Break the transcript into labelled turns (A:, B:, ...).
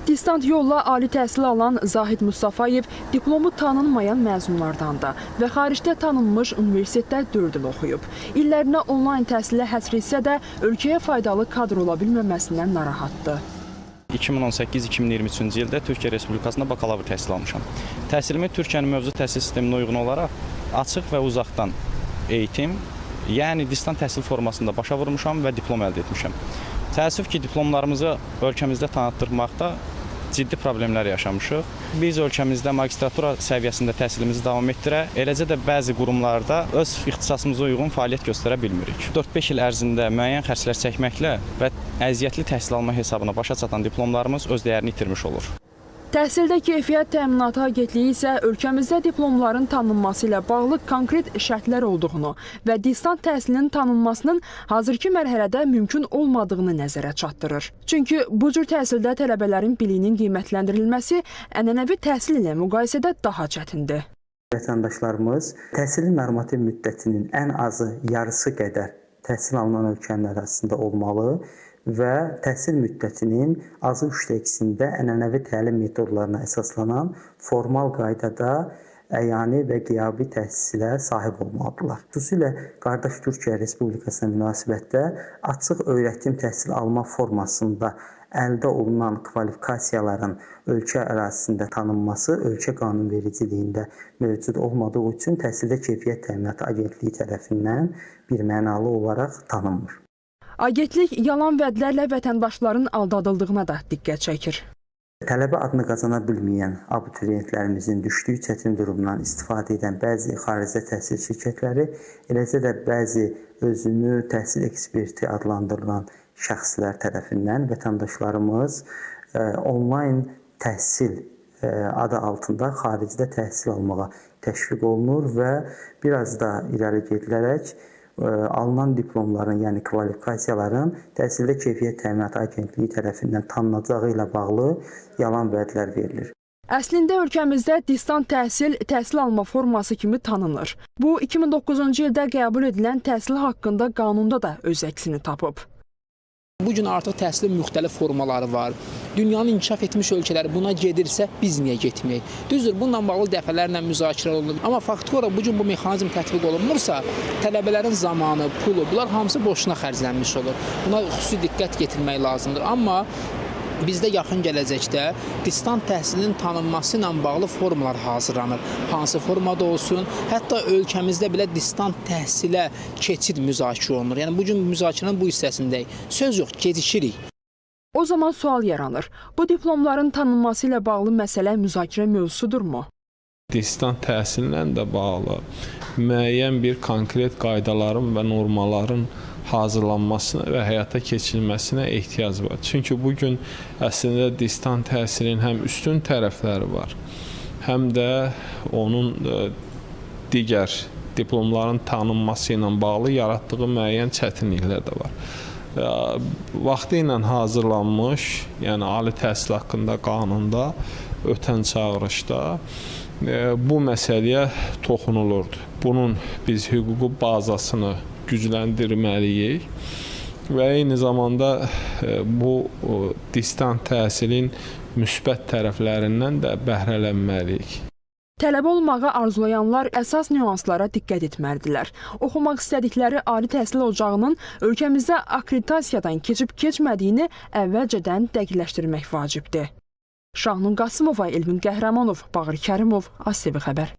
A: Distant yolla ali təhsil alan Zahid Mustafayev diplomu tanınmayan məzunlardandır və xaricdə tanınmış universitetdə 4 il oxuyub. İllərinə onlayn təhsilə həsr etsə də ölkəyə faydalı kadr ola bilməməsindən narahatdır.
B: 2018-2023-cü ildə Türkiyə Respublikasında bakalavr təhsil almışam. Təhsilimi Türkiyənin mövcud təhsil sisteminə uyğun olaraq açıq və uzaqdan eğitim, yəni distant təhsil formasında başa vurmuşam və diplom əldə etmişəm. Təəssüf ki, diplomlarımızı ölkəmizdə tanıtdırmaqda ciddi problemlər yaşamışıq. Biz ölkəmizdə magistratura səviyyəsində təhsilimizi davam etdirək, eləcə də bəzi qurumlarda öz ixtisasımıza uyğun fəaliyyət göstərə bilmirik. 4-5 il ərzində müəyyən xərclər çəkməklə və əziyyətli təhsil alma hesabına başa çatan diplomlarımız öz dəyərini itirmiş olur.
A: Təhsildə Keyfiyyət Təminatı Agentliyi isə ölkəmizdə diplomların tanınması ilə bağlı konkret şərtlər olduğunu və distant təhsilin tanınmasının hazırki mərhələdə mümkün olmadığını nəzərə çatdırır. Çünki bu cür təhsildə tələbələrin biliyinin qiymətləndirilməsi ənənəvi təhsil ilə müqayisədə daha çətindir.
C: Vətəndaşlarımız təhsilin normativ müddətinin ən azı yarısı qədər təhsil alınan ölkənin arasında olmalı və təhsil müddətinin azı 3/2-də ənənəvi təlim metodlarına əsaslanan formal qaydada əyani və qiyabi təhsilə sahib olmalıdırlar. Xüsusilə qardaş Türkiyə Respublikasına münasibətdə açıq öyrətim təhsil alma formasında əldə olunan kvalifikasiyaların ölkə ərazisində tanınması ölkə qanunvericiliyində mövcud olmadığı üçün təhsildə Keyfiyyət Təminatı Agentliyi tərəfindən birmənalı olaraq tanınmır.
A: Agentlik yalan vədlərlə vətəndaşların aldadıldığına da diqqət çəkir.
C: Tələbə adını qazana bilməyən abituriyentlərimizin düşdüyü çətin durumdan istifadə edən bəzi xaricdə təhsil şirkətləri, eləcə də bəzi özünü təhsil eksperti adlandırılan şəxslər tərəfindən vətəndaşlarımız onlayn təhsil adı altında xaricdə təhsil almağa təşviq olunur və biraz da irəli gedilərək alınan diplomların, yəni kvalifikasiyaların təhsildə Keyfiyyət Təminatı Agentliyi tərəfindən tanınacağı ilə bağlı yalan vədlər verilir.
A: Əslində ölkəmizdə distant təhsil, təhsil alma forması kimi tanınır. Bu, 2009-cu ildə qəbul edilən təhsil haqqında qanunda da öz əksini tapıb.
D: Bugün artıq təhsilin müxtəlif formaları var. Dünyanın inkişaf etmiş ölkələri buna gedirsə, biz niyə getməyik? Düzdür, bununla bağlı dəfələrlə müzakirə olunur. Amma faktiki olaraq bugün bu mexanizm tətbiq olunmursa, tələbələrin zamanı, pulu, bunlar hamısı boşuna xərclənmiş olur. Buna xüsusi diqqət yetirmək lazımdır. Amma bizdə yaxın gələcəkdə distant təhsilin tanınması ilə bağlı formalar hazırlanır. Hansı formada olsun, hətta ölkəmizdə belə distant təhsilə keçid müzakirə olunur. Yəni bugün müzakirənin bu hissəsindəyik. Söz yox, gecişirik.
A: O zaman sual yaranır. Bu diplomların tanınması ilə bağlı məsələ müzakirə mövzusudurmu?
E: Distant təhsillə də bağlı müəyyən bir konkret qaydaların və normalarının hazırlanmasına və həyata keçirilməsinə ehtiyac var. Çünki bugün əslində distant təhsilin həm üstün tərəfləri var, həm də onun digər diplomların tanınması ilə bağlı yaratdığı müəyyən çətinliklər də var. Vaxtı ilə hazırlanmış, yəni ali təhsil haqqında qanunda ötən çağırışda bu məsələyə toxunulurdu. Bunun biz hüquqi bazasını gücləndirməliyik və eyni zamanda bu distant təhsilin müsbət tərəflərindən də bəhrələnməliyik.
A: Tələbə olmağı arzulayanlar əsas nüanslara diqqət etməlidirlər. Oxumaq istədikləri ali təhsil ocağının ölkəmizdə akkreditasiyadan keçib-keçmədiyini əvvəlcədən dəqiqləşdirmək vacibdir. Şahnun Qasımova, Elvin Qəhrəmanov, Bağır Kərimov, ASTV Xəbər.